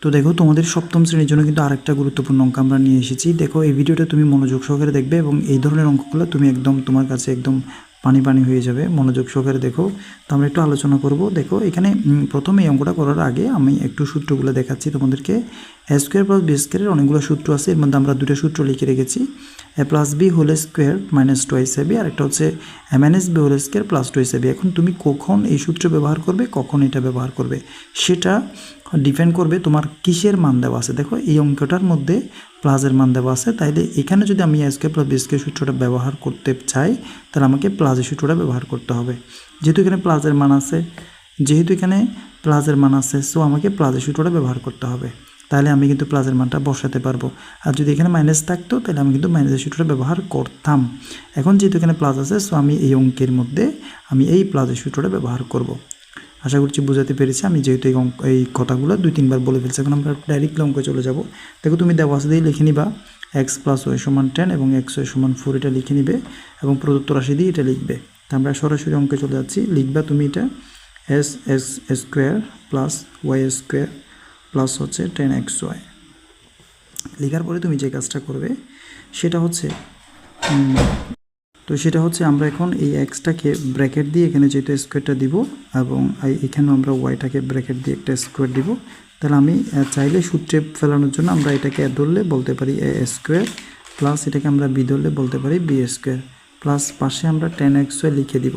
তো দেখো তোমাদের সপ্তম শ্রেণীর জন্য কিন্তু আরেকটা গুরুত্বপূর্ণ অঙ্ক আমরা নিয়ে এসেছি। দেখো এই ভিডিওটা তুমি মনোযোগ সহকারে দেখবে এবং এই ধরনের অঙ্কগুলো তুমি একদম তোমার কাছে একদম পানি পানি হয়ে যাবে। মনোযোগ সহকারে দেখো। তো আমরা একটু আলোচনা করব। দেখো এখানে প্রথমে এই অঙ্কটা করার আগে আমি একটু সূত্রগুলো দেখাচ্ছি তোমাদেরকে। এ স্কোয়ার প্লাস বি স্কোয়ারের অনেকগুলো সূত্র আছে, এর মধ্যে আমরা দুটো সূত্র লিখে রেখেছি। A plus b whole square minus twice a b, আর একটা হচ্ছে a minus b whole square plus twice a b. এখন তুমি কখন এই সূত্র ব্যবহার করবে, কখন এটা ব্যবহার করবে, সেটা ডিপেন্ড করবে তোমার কিসের মান দেওয়া আছে। দেখো এই অঙ্কটার মধ্যে প্লাসের মান দেওয়া আছে, তাইলে এখানে যদি আমি এ স্কোয়ার প্লাস বি স্কোয়ার সূত্রটা ব্যবহার করতে চাই তাহলে আমাকে প্লাসের সূত্রটা ব্যবহার করতে হবে। যেহেতু এখানে প্লাসের মান আছে সো আমাকে প্লাসের সূত্রটা ব্যবহার করতে হবে। তাহলে আমি কিন্তু প্লাসের মানটা বসাতে পারবো। আর যদি এখানে মাইনাস থাকতো তাহলে আমি কিন্তু মাইনাসের সূত্রটা ব্যবহার করতাম। এখন যেহেতু এখানে প্লাস আছে সো আমি এই অঙ্কের মধ্যে আমি এই প্লাসের সূত্রটা ব্যবহার করব। আশা করছি বুঝাতে পেরেছি। আমি যেহেতু এই কথাগুলো 2-3 বার বলে ফেলছি, এখন আমরা ডাইরেক্টলি অঙ্কে চলে যাব। দেখো তুমি দেওয়া আছে দিয়ে লিখে নিবা এক্স প্লাস ওয়াই সমান 10 এবং এক্স ওয়াই সমান 4 এটা লিখে নিবে এবং প্রদত্ত রাশি দিয়ে এটা লিখবে। তা আমরা সরাসরি অঙ্কে চলে যাচ্ছি। লিখবা তুমি এটা এস x square plus y square plus হচ্ছে 10xy। লেখার পরে তুমি যে কাজটা করবে সেটা হচ্ছে আমরা এখন এই এক্সটাকে ব্র্যাকেট দিয়ে এখানে যেহেতু স্কোয়ারটা দিব এবং এখানেও আমরা ওয়াইটাকে ব্র্যাকেট দিয়ে একটা স্কোয়ার দিব। তাহলে আমি চাইলে সূত্রে ফেলানোর জন্য আমরা এটাকে এ ধরলে বলতে পারি এ স্কোয়ার প্লাস এটাকে আমরা বি ধরলে বলতে পারি বি স্কোয়ার প্লাস পাশে আমরা 10xy লিখে দিব।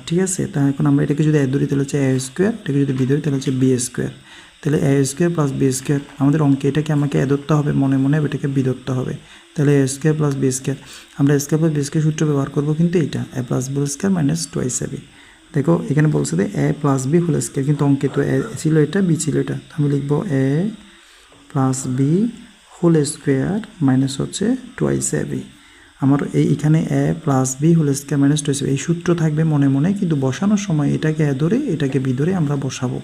ঠিক আছে। তা এখন আমরা এটাকে যদি এ ধরি তাহলে হচ্ছে এ স্কোয়ার, এটাকে যদি বি ধরি তাহলে হচ্ছে বি স্কোয়ার। তাহলে a square plus b square আমাদের অঙ্কে এটাকে আমাকে এ ধরতে হবে, মনে মনে এটাকে বি ধরতে হবে। তাহলে a square plus b square, আমরা a square plus b square সূত্র ব্যবহার করবো কিন্তু এইটা a plus b square minus twice a b. দেখো এখানে বলছে যে a plus b whole square, কিন্তু অঙ্কে তো এ ছিল এটা, বি ছিল এটা। আমি লিখবো a plus b whole square minus হচ্ছে টুয়াইস এ বি। আমার এইখানে a plus b whole square minus twice এই সূত্র থাকবে মনে মনে, কিন্তু বসানোর সময় এটাকে এ ধরে এটাকে বি ধরে আমরা বসাবো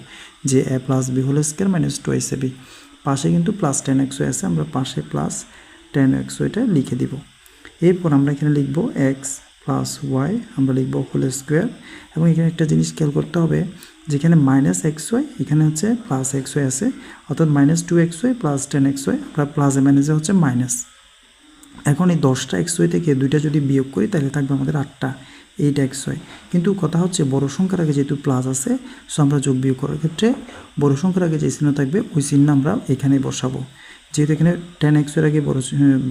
যে a plus b whole square minus twice a b. পাশে কিন্তু প্লাস 10xy আছে, আমরা পাশে প্লাস 10xyটা লিখে দিব। এরপর আমরা এখানে লিখবো এক্স প্লাস ওয়াই, আমরা লিখবো হোল স্কোয়ার এবং এখানে একটা জিনিস খেয়াল করতে হবে, যেখানে মাইনাস xy এখানে হচ্ছে প্লাস xy আছে, অর্থাৎ মাইনাস 2xy প্লাস 10xy, আমরা প্লাসে মাইনাসে হচ্ছে মাইনাস। এখন এই 10টা xy থেকে 2টা যদি বিয়োগ করি তাহলে থাকবে আমাদের 8টা 8xy। কিন্তু কথা হচ্ছে বড় সংখ্যার আগে যেহেতু প্লাস আছে সো আমরা যোগ বিয়োগ করার ক্ষেত্রে বড় সংখ্যার আগে যে চিহ্ন থাকবে ওই চিহ্ন আমরা এখানে বসাবো। যেহেতু এখানে 10xy এর আগে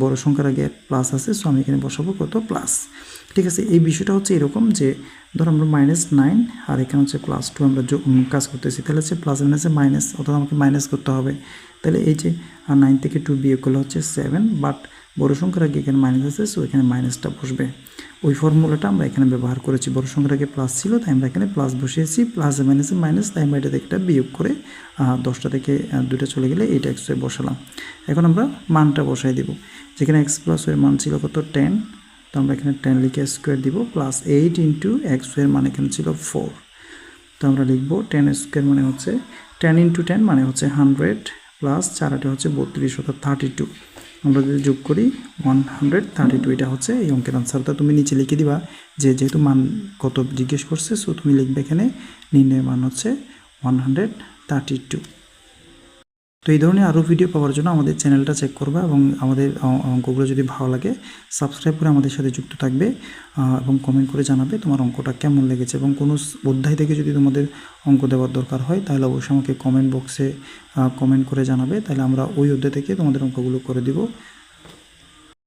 বড় সংখ্যার আগে প্লাস আছে সো আমি এখানে বসাবো কত প্লাস। ঠিক আছে। এই বিষয়টা হচ্ছে এরকম যে ধর আমরা -9 আর এখানে হচ্ছে +2 আমরা কাজ করতেছি, তাহলে হচ্ছে প্লাস মাইনাসে মাইনাস, অর্থাৎ আমাকে মাইনাস করতে হবে। তাহলে এই যে 9 থেকে 2 বিয়োগ করলে হচ্ছে 7, বাট বড় সংখ্যার আগে এখানে মাইনাস আছে সো এখানে মাইনাসটা বসবে। ওই ফর্মুলাটা আমরা এখানে ব্যবহার করেছি। বড় সংখ্যার আগে প্লাস ছিল তাই আমরা এখানে প্লাস বসিয়েছি, প্লাসে মাইনাসে মাইনাস, তাই আমরা এটা থেকে একটা বিয়োগ করে 10টা থেকে 2টা চলে গেলে এইটা xy বসালাম। এখন আমরা মানটা বসাই দিব। যেখানে x প্লাস ওয়ের মান ছিল কত 10, তো আমরা এখানে 10 লিখে স্কোয়ার দিব প্লাস 8 ইন্টু xy এর মান এখানে ছিল 4। তো আমরা লিখবো 10 স্কোয়ার মানে হচ্ছে 10 ইন্টু 10 মানে হচ্ছে 100 প্লাস 4 হচ্ছে 32 অর্থাৎ 32। আমরা যদি যোগ করি 132, এটা হচ্ছে এই অঙ্কের আনসার। তো তুমি নিচে লিখে দিবা যেহেতু মান কত জিজ্ঞেস করছে সো তুমি লিখবে এখানে নির্ণয় মান হচ্ছে 132। তো এই ধরনের আরও ভিডিও পাওয়ার জন্য আমাদের চ্যানেলটা চেক করবা এবং আমাদের অঙ্কগুলো যদি ভালো লাগে সাবস্ক্রাইব করে আমাদের সাথে যুক্ত থাকবে এবং কমেন্ট করে জানাবে তোমার অঙ্কটা কেমন লেগেছে। এবং কোনো অধ্যায় থেকে যদি তোমাদের অঙ্ক দেওয়ার দরকার হয় তাহলে অবশ্যই আমাকে কমেন্ট বক্সে কমেন্ট করে জানাবে, তাহলে আমরা ওই অধ্যায় থেকে তোমাদের অঙ্কগুলো করে দিব।